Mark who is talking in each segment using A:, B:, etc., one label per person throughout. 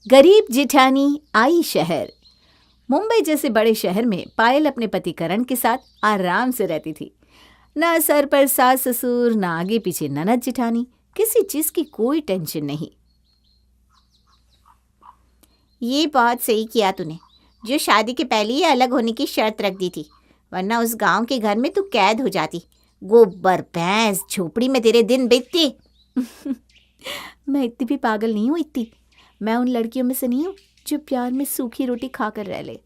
A: गरीब जिठानी आई शहर। मुंबई जैसे बड़े शहर में पायल अपने पति करण के साथ आराम से रहती थी। ना सर पर सास ससुर, ना आगे पीछे ननद जिठानी, किसी चीज की कोई टेंशन नहीं।
B: ये बहुत सही किया तूने, जो शादी के पहले ही अलग होने की शर्त रख दी थी, वरना उस गांव के घर में तू कैद हो जाती। गोबर भैंस झोपड़ी में तेरे दिन बीतती।
A: मैं इतनी भी पागल नहीं हूँ इतनी। मैं उन लड़कियों में से नहीं हूँ जो प्यार में सूखी रोटी खाकर रह ले।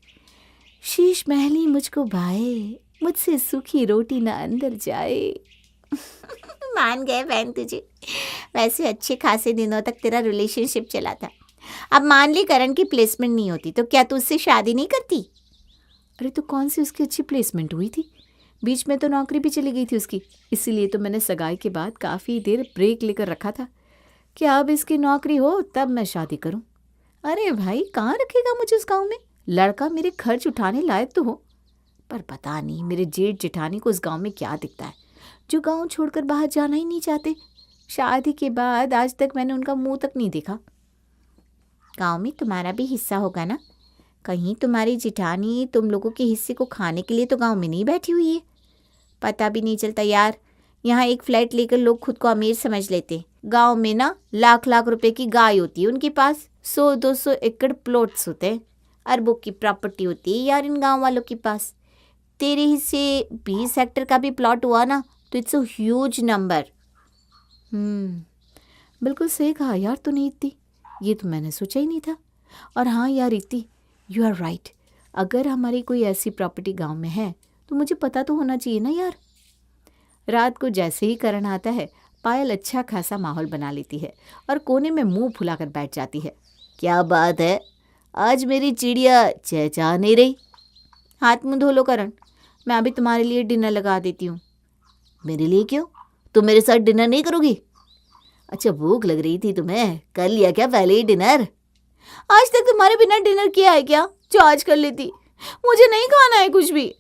A: शीश महली मुझको भाए, मुझसे सूखी रोटी ना अंदर जाए।
B: मान गए बहन तुझे। वैसे अच्छे खासे दिनों तक तेरा रिलेशनशिप चला था। अब मान ली करण की प्लेसमेंट नहीं होती तो क्या तू उससे शादी नहीं करती?
A: अरे तो कौन सी उसकी अच्छी प्लेसमेंट हुई थी? बीच में तो नौकरी भी चली गई थी उसकी। इसीलिए तो मैंने सगाई के बाद काफ़ी देर ब्रेक लेकर रखा था कि अब इसकी नौकरी हो तब मैं शादी करूं। अरे भाई, कहाँ रखेगा मुझे उस गांव में? लड़का मेरे खर्च उठाने लायक तो हो। पर पता नहीं मेरे जेठ जेठानी को उस गांव में क्या दिखता है जो गांव छोड़कर बाहर जाना ही नहीं चाहते। शादी के बाद आज तक मैंने उनका मुंह तक नहीं देखा।
B: गांव में तुम्हारा भी हिस्सा होगा ना? कहीं तुम्हारी जिठानी तुम लोगों के हिस्से को खाने के लिए तो गांव में नहीं बैठी हुई है? पता भी नहीं चलता यार। यहाँ एक फ्लैट लेकर लोग खुद को अमीर समझ लेते। गांव में ना लाख लाख रुपए की गाय होती है उनके पास, 100-200 एकड़ प्लॉट्स होते हैं, अरबों की प्रॉपर्टी होती है यार इन गांव वालों के पास। तेरे हिस्से 20 हेक्टेयर का भी प्लॉट हुआ ना तो इट्स अ ह्यूज नंबर।
A: बिल्कुल सही कहा यार तूने इत्ती। ये तो मैंने सोचा ही नहीं था। और हाँ यार इत्ती, यू आर राइट। अगर हमारी कोई ऐसी प्रॉपर्टी गांव में है तो मुझे पता तो होना चाहिए ना यार। रात को जैसे ही करण आता है, पायल अच्छा खासा माहौल बना लेती है और कोने में मुंह फुलाकर बैठ जाती है। क्या बात है, आज मेरी चिड़िया चहचहा नहीं रही?
B: हाथ मुंह धो लो करण, मैं अभी तुम्हारे लिए डिनर लगा देती हूँ।
A: मेरे लिए क्यों? तुम मेरे साथ डिनर नहीं करोगी? अच्छा, भूख लग रही थी तुम्हें? कर लिया क्या पहले ही डिनर?
B: आज तक तुम्हारे बिना डिनर किया है क्या जो आज कर लेती? मुझे नहीं खाना है कुछ भी।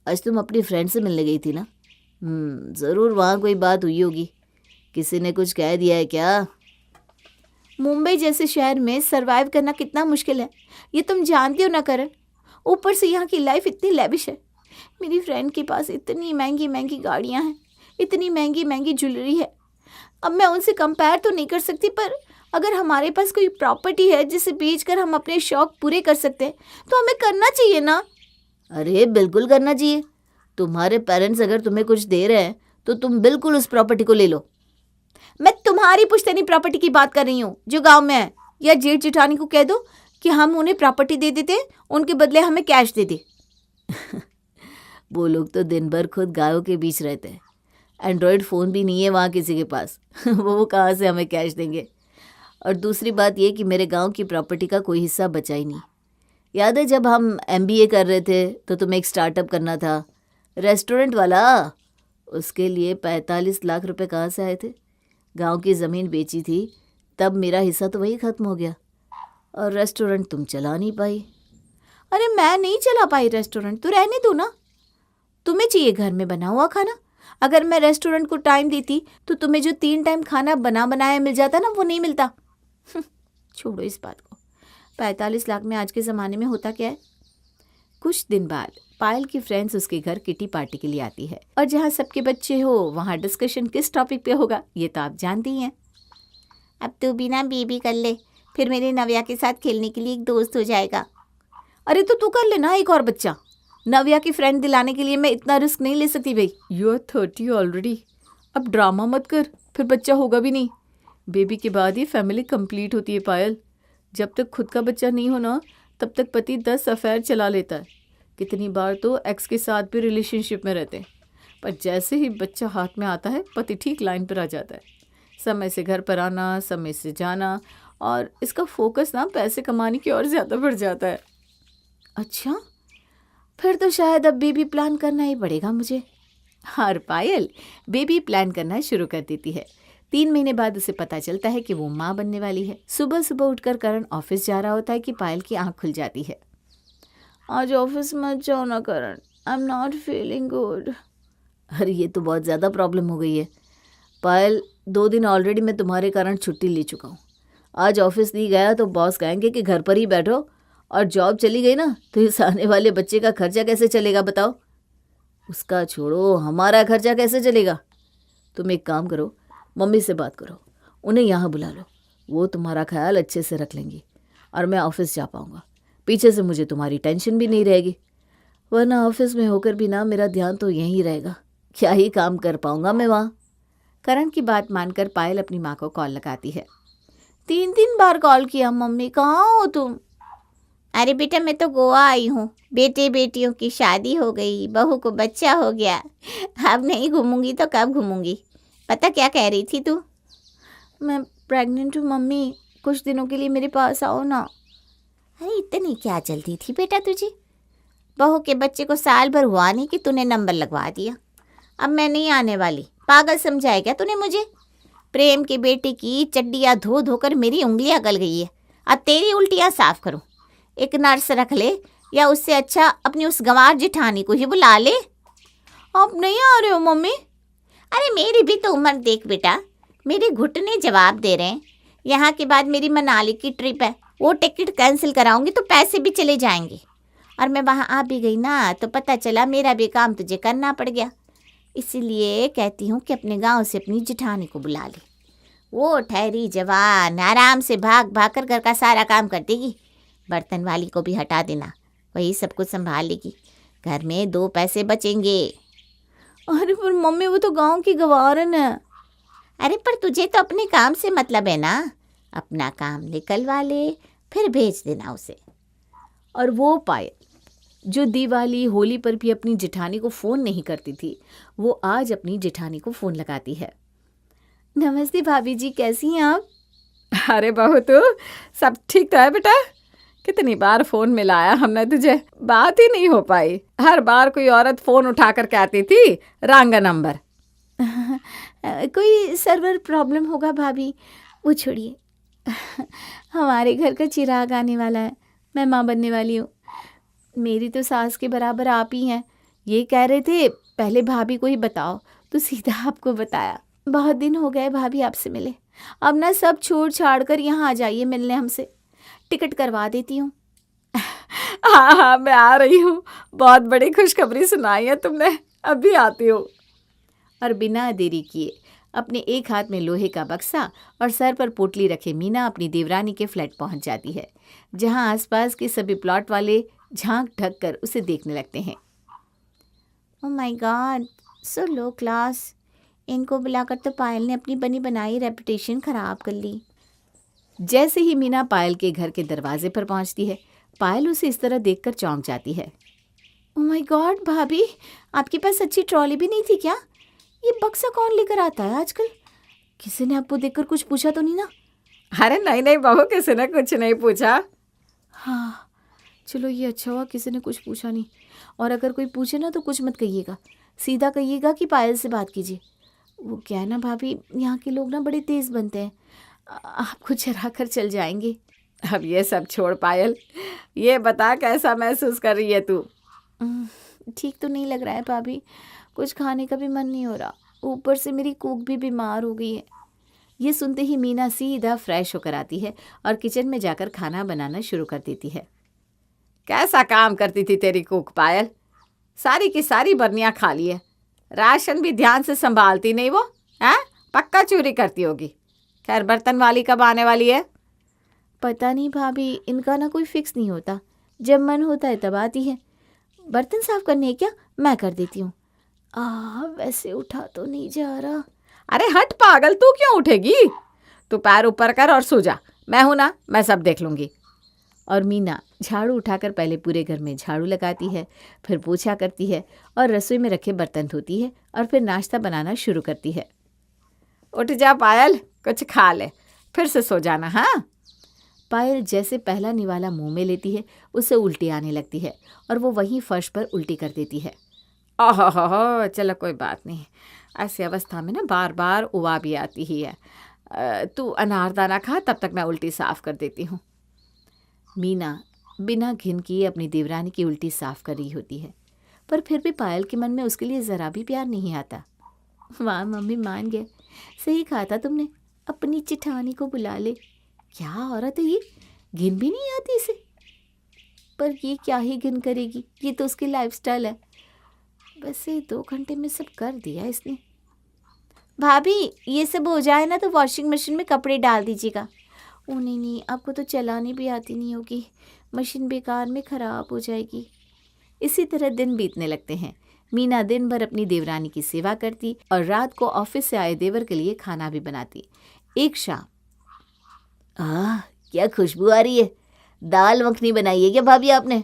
A: आज तुम अपनी फ्रेंड से मिलने गई थी ना? ज़रूर वहाँ कोई बात हुई होगी। किसी ने कुछ कह दिया है क्या?
B: मुंबई जैसे शहर में सरवाइव करना कितना मुश्किल है, ये तुम जानती हो ना करण। ऊपर से यहाँ की लाइफ इतनी लेविश है। मेरी फ्रेंड के पास इतनी महंगी महंगी गाड़ियाँ हैं, इतनी महंगी महंगी ज्वेलरी है। अब मैं उनसे कंपेयर तो नहीं कर सकती, पर अगर हमारे पास कोई प्रॉपर्टी है जिसे बेचकर हम अपने शौक पूरे कर सकते हैं तो हमें करना चाहिए ना?
A: अरे बिल्कुल करना चाहिए। तुम्हारे पेरेंट्स अगर तुम्हें कुछ दे रहे हैं तो तुम बिल्कुल उस प्रॉपर्टी को ले लो।
B: मैं तुम्हारी पुश्तैनी प्रॉपर्टी की बात कर रही हूँ जो गांव में है। या जेठ जेठानी को कह दो कि हम उन्हें प्रॉपर्टी दे देते, उनके बदले हमें कैश दे दे।
A: वो लोग तो दिन भर खुद गायों के बीच रहते हैं। एंड्रॉयड फ़ोन भी नहीं है वहाँ किसी के पास। वो कहाँ से हमें कैश देंगे? और दूसरी बात ये कि मेरे गांव की प्रॉपर्टी का कोई हिस्सा बचा ही नहीं। याद है जब हम MBA कर रहे थे तो तुम्हें एक स्टार्टअप करना था, रेस्टोरेंट वाला। उसके लिए 45 लाख रुपए कहाँ से आए थे? गांव की ज़मीन बेची थी, तब मेरा हिस्सा तो वही ख़त्म हो गया। और रेस्टोरेंट तुम चला नहीं पाई।
B: अरे मैं नहीं चला पाई रेस्टोरेंट, तो रहने दो ना। तुम्हें चाहिए घर में बना हुआ खाना। अगर मैं रेस्टोरेंट को टाइम देती तो तुम्हें जो 3 टाइम खाना बना बनाया मिल जाता ना, वो नहीं मिलता। छोड़ो इस बात को। 45 लाख में आज के ज़माने में होता क्या है? कुछ दिन बाद पायल की फ्रेंड्स उसके घर किटी पार्टी के लिए आती है, और जहाँ सबके बच्चे हो वहाँ डिस्कशन किस टॉपिक पे होगा ये तो आप जानती हैं। अब तू भी ना बेबी कर ले, फिर मेरे नव्या के साथ खेलने के लिए एक दोस्त हो जाएगा। अरे तो तू कर लेना एक और बच्चा। नव्या की फ्रेंड दिलाने के लिए मैं इतना रिस्क नहीं ले सकती भाई। You are 30 already. अब ड्रामा मत कर, फिर बच्चा होगा भी नहीं। बेबी के बाद ही फैमिली कंप्लीट होती है पायल। जब तक खुद का बच्चा नहीं होना तब तक पति 10 अफेयर चला लेता है। कितनी बार तो एक्स के साथ भी रिलेशनशिप में रहते हैं, पर जैसे ही बच्चा हाथ में आता है पति ठीक लाइन पर आ जाता है। समय से घर पर आना, समय से जाना, और इसका फोकस ना पैसे कमाने की ओर ज़्यादा बढ़ जाता है। अच्छा, फिर तो शायद अब बेबी प्लान करना ही पड़ेगा मुझे। और पायल बेबी प्लान करना शुरू कर देती है। 3 महीने बाद उसे पता चलता है कि वो माँ बनने वाली है। सुबह सुबह उठकर करण ऑफिस जा रहा होता है कि पायल की आंख खुल जाती है। आज ऑफिस मत जाओ ना Karan, I am not feeling good.
A: अरे ये तो बहुत ज़्यादा प्रॉब्लम हो गई है पायल। 2 दिन ऑलरेडी मैं तुम्हारे कारण छुट्टी ले चुका हूँ। आज ऑफिस नहीं गया तो बॉस कहेंगे कि घर पर ही बैठो, और जॉब चली गई ना तो इस आने वाले बच्चे का खर्चा कैसे चलेगा बताओ। उसका छोड़ो, हमारा खर्चा कैसे चलेगा। तुम एक काम करो, मम्मी से बात करो, उन्हें यहाँ बुला लो, वो तुम्हारा ख्याल अच्छे से रख लेंगी और मैं ऑफिस जा पाऊँगा। पीछे से मुझे तुम्हारी टेंशन भी नहीं रहेगी, वरना ऑफिस में होकर भी ना मेरा ध्यान तो यहीं रहेगा, क्या ही काम कर पाऊँगा मैं वहाँ।
B: करण की बात मानकर पायल अपनी माँ को कॉल लगाती है। 3 बार कॉल किया, मम्मी कहाँ हो तुम। अरे बेटा मैं तो गोवा आई हूँ, बेटे बेटियों की शादी हो गई, बहू को बच्चा हो गया, अब नहीं घूमूंगी तो कब घूमूंगी। पता क्या कह रही थी तू। मैं प्रेग्नेंट हूँ मम्मी, कुछ दिनों के लिए मेरे पास आओ ना। अरे इतनी क्या जल्दी थी बेटा तुझे, बहू के बच्चे को साल भर हुआ नहीं कि तूने नंबर लगवा दिया। अब मैं नहीं आने वाली, पागल समझाया क्या तूने मुझे। प्रेम के बेटे की चड्डियाँ धो धोकर मेरी उंगलियाँ गल गई है, अब तेरी उल्टियाँ साफ करूँ। एक नर्स रख ले, या उससे अच्छा अपनी उस गंवार जेठानी को ही बुला ले। आप नहीं आ रहे हो मम्मी। अरे मेरी भी तो उम्र देख बेटा, मेरे घुटने जवाब दे रहे हैं। यहाँ के बाद मेरी मनाली की ट्रिप है, वो टिकट कैंसिल कराऊंगी तो पैसे भी चले जाएंगे, और मैं वहाँ आ भी गई ना तो पता चला मेरा भी काम तुझे करना पड़ गया। इसीलिए कहती हूँ कि अपने गांव से अपनी जेठानी को बुला ले, वो ठहरी जवान आराम से भाग भाग कर घर का सारा काम कर देगी। बर्तन वाली को भी हटा देना, वही सब कुछ संभाल लेगी, घर में 2 पैसे बचेंगे। अरे पर मम्मी वो तो गांव की गवारन है। अरे पर तुझे तो अपने काम से मतलब है ना, अपना काम निकलवा ले फिर भेज देना उसे।
A: और वो पायल जो दिवाली होली पर भी अपनी जेठानी को फ़ोन नहीं करती थी, वो आज अपनी जेठानी को फ़ोन लगाती है।
B: नमस्ते भाभी जी, कैसी हैं आप।
C: अरे बहू तू सब ठीक तो है बेटा, कितनी बार फ़ोन मिलाया हमने तुझे, बात ही नहीं हो पाई। हर बार कोई औरत फ़ोन उठा कर कहती थी रांगा नंबर।
B: कोई सर्वर प्रॉब्लम होगा भाभी, वो छोड़िए। हमारे घर का चिराग आने वाला है, मैं माँ बनने वाली हूँ। मेरी तो सास के बराबर आप ही हैं। ये कह रहे थे पहले भाभी को ही बताओ, तो सीधा आपको बताया। बहुत दिन हो गए भाभी आपसे मिले, अब ना सब छोड़ छाड़ कर यहाँ आ जाइए मिलने हमसे, टिकट करवा देती हूँ।
C: हाँ हाँ मैं आ रही हूँ, बहुत बड़ी खुशखबरी सुनाई है तुमने, अभी आती हूँ।
A: और बिना देरी किए अपने एक हाथ में लोहे का बक्सा और सर पर पोटली रखे मीना अपनी देवरानी के फ्लैट पहुंच जाती है, जहां आसपास के सभी प्लॉट वाले झांक ढक कर उसे देखने लगते हैं।
B: Oh my God, so low class. इनको बुलाकर तो पायल ने अपनी बनी बनाई रेपुटेशन खराब कर ली।
A: जैसे ही मीना पायल के घर के दरवाजे पर पहुंचती है, पायल उसे इस तरह देखकर चौंक जाती है।
B: ओह माय गॉड भाभी, आपके पास अच्छी ट्रॉली भी नहीं थी क्या। ये बक्सा कौन लेकर आता है आजकल, किसी ने आपको देखकर कुछ पूछा तो नहीं ना।
C: अरे नहीं नहीं बहू, किसी ने कुछ नहीं पूछा।
B: हाँ चलो ये अच्छा हुआ किसी ने कुछ पूछा नहीं, और अगर कोई पूछे ना तो कुछ मत कहिएगा, सीधा कहिएगा कि पायल से बात कीजिए। वो क्या है ना भाभी, यहाँ के लोग ना बड़े तेज़ बनते हैं, आपको चरा कर चल जाएंगे।
C: अब ये सब छोड़ पायल, ये बता कैसा महसूस कर रही है तू।
B: ठीक तो नहीं लग रहा है भाभी, कुछ खाने का भी मन नहीं हो रहा, ऊपर से मेरी कुक भी बीमार हो गई है।
A: ये सुनते ही मीना सीधा फ्रेश होकर आती है और किचन में जाकर खाना बनाना शुरू कर देती है।
C: कैसा काम करती थी तेरी कुक पायल, सारी की सारी बर्नियाँ खा ली है, राशन भी ध्यान से संभालती नहीं वो, हैं पक्का चोरी करती होगी। खैर बर्तन वाली कब आने वाली है।
B: पता नहीं भाभी, इनका ना कोई फिक्स नहीं होता, जब मन होता है तब आती है। बर्तन साफ करने है क्या, मैं कर देती हूँ। वैसे उठा तो नहीं जा रहा।
C: अरे हट पागल, तू क्यों उठेगी, तू पैर ऊपर कर और सो जा, मैं हूं ना, मैं सब देख लूंगी।
A: और मीना झाड़ू उठाकर पहले पूरे घर में झाड़ू लगाती है, फिर पोछा करती है और रसोई में रखे बर्तन धोती है और फिर नाश्ता बनाना शुरू करती है।
C: उठ जा पायल, कुछ खा ले, फिर से सो जाना। हाँ
A: पायल जैसे पहला निवाला मुंह में लेती है, उसे उल्टी आने लगती है और वो वहीं फर्श पर उल्टी कर देती है।
C: ओहो चलो कोई बात नहीं, ऐसी अवस्था में ना बार बार उवा भी आती ही है। तू अनारदाना खा, तब तक मैं उल्टी साफ कर देती हूँ।
A: मीना बिना घिन किए अपनी देवरानी की उल्टी साफ कर रही होती है, पर फिर भी पायल के मन में उसके लिए ज़रा भी प्यार नहीं आता।
B: वाह मम्मी मान गए, सही कहा था तुमने, अपनी चिठानी को बुला ले, क्या औरत है ये, घिन भी नहीं आती इसे। पर ये क्या ही घिन करेगी, ये तो उसकी लाइफस्टाइल है। वैसे 2 घंटे में सब कर दिया इसने। भाभी ये सब हो जाए ना तो वॉशिंग मशीन में कपड़े डाल दीजिएगा। ओ नहीं नहीं, आपको तो चलानी भी आती नहीं होगी, मशीन बेकार में ख़राब हो जाएगी।
A: इसी तरह दिन बीतने लगते हैं। मीना दिन भर अपनी देवरानी की सेवा करती और रात को ऑफिस से आए देवर के लिए खाना भी बनाती। एक शाम, क्या खुशबू आ रही है, दाल मखनी बनाई है क्या भाभी आपने?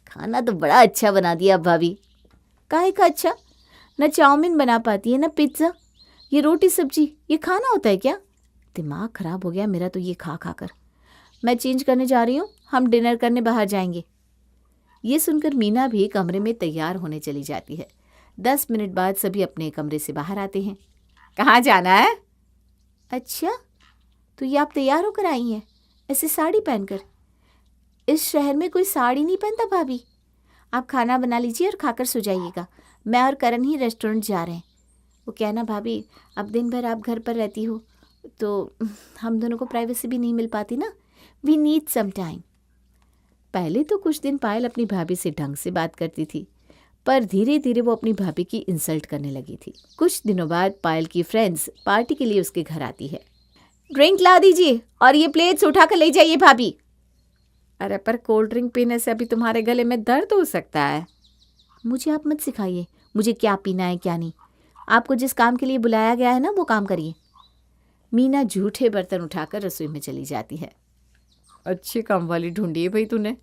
A: खाना तो बड़ा अच्छा बना दिया आप भाभी।
B: काहे का अच्छा, न चाउमीन बना पाती है न पिज्ज़ा, ये रोटी सब्जी ये खाना होता है क्या? दिमाग ख़राब हो गया मेरा तो ये खा खा कर। मैं चेंज करने जा रही हूँ, हम डिनर करने बाहर जाएंगे।
A: ये सुनकर मीना भी कमरे में तैयार होने चली जाती है। 10 मिनट बाद सभी अपने कमरे से बाहर आते हैं।
C: कहाँ जाना है?
B: अच्छा, तो ये आप तैयार होकर आई हैं ऐसे साड़ी पहनकर? इस शहर में कोई साड़ी नहीं पहनता भाभी। आप खाना बना लीजिए और खाकर सो जाइएगा। मैं और करण ही रेस्टोरेंट जा रहे हैं। वो क्या ना भाभी, अब दिन भर आप घर पर रहती हो तो हम दोनों को प्राइवेसी भी नहीं मिल पाती ना। We need some time.
A: पहले तो कुछ दिन पायल अपनी भाभी से ढंग से बात करती थी, पर धीरे धीरे वो अपनी भाभी की इंसल्ट करने लगी थी। कुछ दिनों बाद पायल की फ्रेंड्स पार्टी के लिए उसके घर आती है।
B: ड्रिंक ला दीजिए और ये प्लेट्स उठा कर ले जाइए भाभी।
C: अरे पर कोल्ड ड्रिंक पीने से अभी तुम्हारे गले में दर्द हो सकता है।
B: मुझे आप मत सिखाइए मुझे क्या पीना है क्या नहीं। आपको जिस काम के लिए बुलाया गया है ना वो काम करिए।
A: मीना झूठे बर्तन उठाकर रसोई में चली जाती है।
C: अच्छी काम वाली ढूंढी है भाई तूने।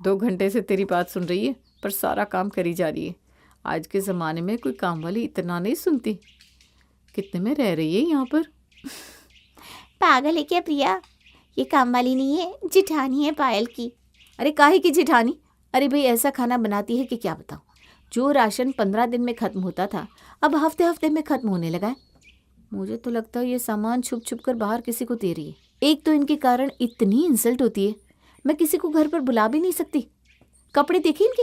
C: 2 घंटे से तेरी बात सुन रही है पर सारा काम करी जा रही है। आज के ज़माने में कोई काम वाली इतना नहीं सुनती। कितने में रह रही है यहाँ पर?
B: पागल है क्या प्रिया, ये काम वाली नहीं है, जिठानी है पायल की।
A: अरे काहे की जिठानी? अरे भाई ऐसा खाना बनाती है कि क्या बताऊँ। जो राशन 15 दिन में ख़त्म होता था अब हफ्ते हफ्ते में ख़त्म होने लगा है। मुझे तो लगता है ये सामान छुप छुप कर बाहर किसी को दे रही है। एक तो इनके कारण इतनी इंसल्ट होती है, मैं किसी को घर पर बुला भी नहीं सकती। कपड़े देखिए इनके,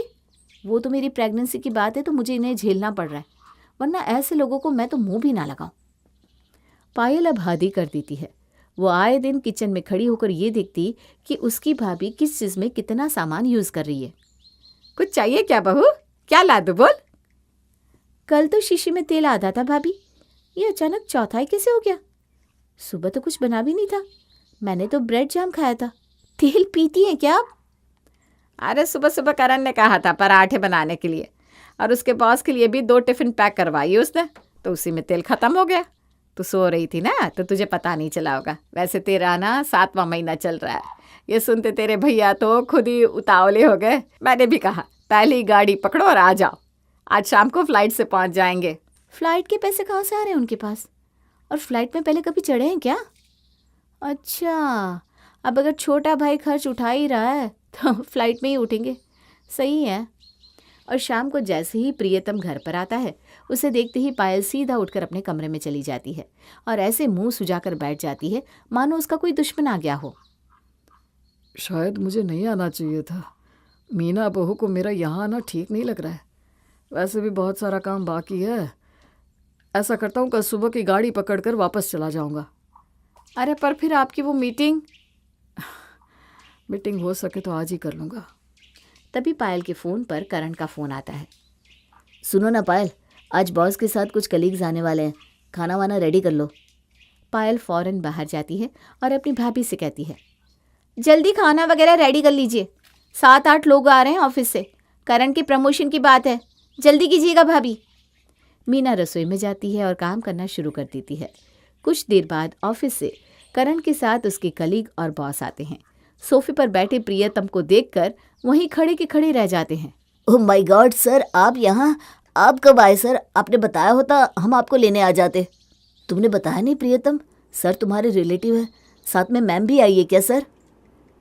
A: वो तो मेरी प्रेगनेंसी की बात है तो मुझे इन्हें झेलना पड़ रहा है, वरना ऐसे लोगों को मैं तो मुंह भी ना लगाऊं। पायल अब हादी कर देती है। वो आए दिन किचन में खड़ी होकर ये देखती कि उसकी भाभी किस चीज़ में कितना सामान यूज़ कर रही है।
C: कुछ चाहिए क्या बहू? क्या ला दूं बोल?
B: कल तो शीशी में तेल आधा था भाभी, ये अचानक चौथाई कैसे हो गया? सुबह तो कुछ बना भी नहीं था, मैंने तो ब्रेड जाम खाया था। तेल पीती हैं क्या आप?
C: अरे सुबह सुबह करण ने कहा था पराठे बनाने के लिए और उसके बॉस के लिए भी 2 टिफ़िन पैक करवाई उसने, तो उसी में तेल ख़त्म हो गया। तू सो रही थी ना तो तुझे पता नहीं चला होगा। वैसे तेरा ना 7वां महीना चल रहा है। ये सुनते तेरे भैया तो खुद ही उतावले हो गए। मैंने भी कहा पहले ही गाड़ी पकड़ो और आ जाओ, आज शाम को फ्लाइट से पहुंच जाएंगे।
B: फ्लाइट के पैसे कहाँ से आ रहे हैं उनके पास? और फ्लाइट में पहले कभी चढ़े हैं क्या? अच्छा, अब अगर छोटा भाई खर्च उठा ही रहा है तो फ्लाइट में ही उठेंगे। सही है।
A: और शाम को जैसे ही प्रियतम घर पर आता है उसे देखते ही पायल सीधा उठकर अपने कमरे में चली जाती है और ऐसे मुंह सुजाकर बैठ जाती है मानो उसका कोई दुश्मन आ गया हो।
D: शायद मुझे नहीं आना चाहिए था। मीना बहू को मेरा यहाँ आना ठीक नहीं लग रहा है। वैसे भी बहुत सारा काम बाकी है। ऐसा करता हूँ कल सुबह की गाड़ी पकड़कर वापस चला जाऊँगा।
C: अरे पर फिर आपकी वो मीटिंग
D: हो सके तो आज ही कर लूँगा।
A: तभी पायल के फ़ोन पर करण का फ़ोन आता है। सुनो ना पायल, आज बॉस के साथ कुछ कलीग्स आने वाले हैं, खाना वाना रेडी कर लो। पायल फ़ौरन बाहर जाती है और अपनी भाभी से कहती है,
B: जल्दी खाना वगैरह रेडी कर लीजिए, 7-8 लोग आ रहे हैं ऑफिस से, करण के प्रमोशन की बात है, जल्दी कीजिएगा भाभी।
A: मीना रसोई में जाती है और काम करना शुरू कर देती है। कुछ देर बाद ऑफिस से करण के साथ उसके कलीग और बॉस आते हैं। सोफे पर बैठे प्रियतम को देखकर वहीं खड़े के खड़े रह जाते हैं।
E: ओह माय गॉड सर, आप यहाँ? आप कब आए सर? आपने बताया होता हम आपको लेने आ जाते। तुमने बताया नहीं प्रियतम, सर तुम्हारे रिलेटिव है, साथ में मैम भी आई है क्या सर?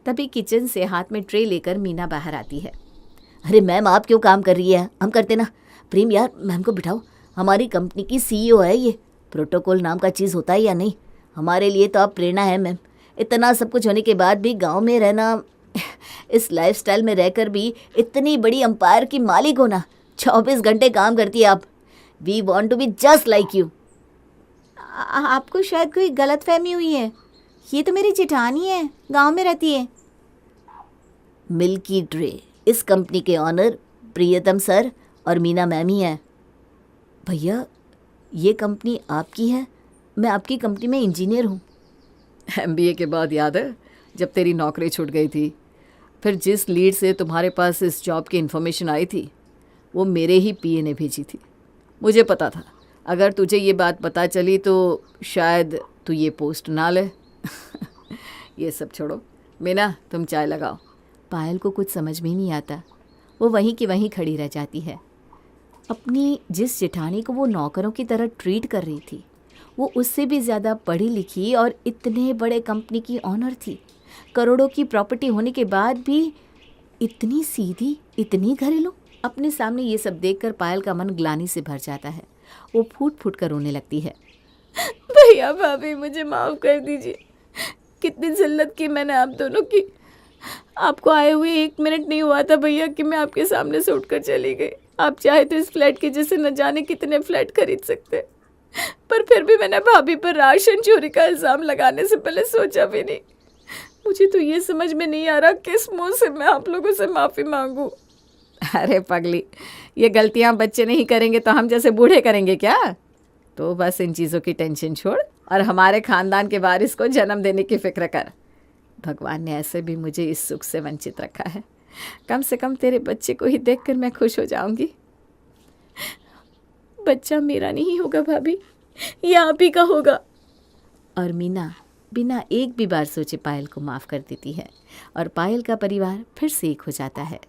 A: तभी किचन से हाथ में ट्रे लेकर मीना बाहर आती है।
E: अरे मैम आप क्यों काम कर रही है, हम करते ना। प्रेम यार मैम को बिठाओ, हमारी कंपनी की सीईओ है ये। प्रोटोकॉल नाम का चीज़ होता है या नहीं? हमारे लिए तो आप प्रेरणा है मैम। इतना सब कुछ होने के बाद भी गांव में रहना, इस लाइफस्टाइल में रहकर भी इतनी बड़ी अंपायर की मालिक होना, 24 घंटे काम करती है आप। We want to be just like you.
B: आपको शायद कोई गलतफहमी हुई है, ये तो मेरी जेठानी है, गांव में रहती है।
E: मिल्की ट्रे, इस कंपनी के ऑनर प्रियतम सर और मीना मैम ही हैं। भैया, ये कंपनी आपकी है? मैं आपकी कंपनी में इंजीनियर हूँ।
D: MBA के बाद याद है जब तेरी नौकरी छूट गई थी, फिर जिस लीड से तुम्हारे पास इस जॉब की इन्फॉर्मेशन आई थी वो मेरे ही PA ने भेजी थी। मुझे पता था अगर तुझे ये बात पता चली तो शायद तू ये पोस्ट ना ले। ये सब छोड़ो, मीना तुम चाय लगाओ।
B: पायल को कुछ समझ में ही नहीं आता। वो वहीं की वहीं खड़ी रह जाती है। अपनी जिस जेठानी को वो नौकरों की तरह ट्रीट कर रही थी, वो उससे भी ज़्यादा पढ़ी लिखी और इतने बड़े कंपनी की ऑनर थी। करोड़ों की प्रॉपर्टी होने के बाद भी इतनी सीधी, इतनी घरेलू। अपने सामने ये सब देखकर पायल का मन ग्लानि से भर जाता है। वो फूट फूट कर रोने लगती है। भैया भाभी, मुझे माफ़ कर दीजिए। कितनी जिल्लत की मैंने आप दोनों की। आपको आए हुए 1 मिनट नहीं हुआ था भैया कि मैं आपके सामने से उठकर चली गई। आप चाहे तो इस फ्लैट के जैसे न जाने कितने फ्लैट खरीद सकते, पर फिर भी मैंने भाभी पर राशन चोरी का इल्ज़ाम लगाने से पहले सोचा भी नहीं। मुझे तो ये समझ में नहीं आ रहा किस मुंह से मैं आप लोगों से माफ़ी मांगूं।
C: अरे पगली, ये गलतियां बच्चे नहीं करेंगे तो हम जैसे बूढ़े करेंगे क्या? तो बस इन चीज़ों की टेंशन छोड़ और हमारे ख़ानदान के वारिस को जन्म देने की फ़िक्र कर। भगवान ने ऐसे भी मुझे इस सुख से वंचित रखा है। कम से कम तेरे बच्चे को ही देखकर मैं खुश हो जाऊंगी।
B: बच्चा मेरा नहीं होगा भाभी, ये आप ही का होगा। और मीना बिना एक भी बार सोचे पायल को माफ़ कर देती है और पायल का परिवार फिर से एक हो जाता है।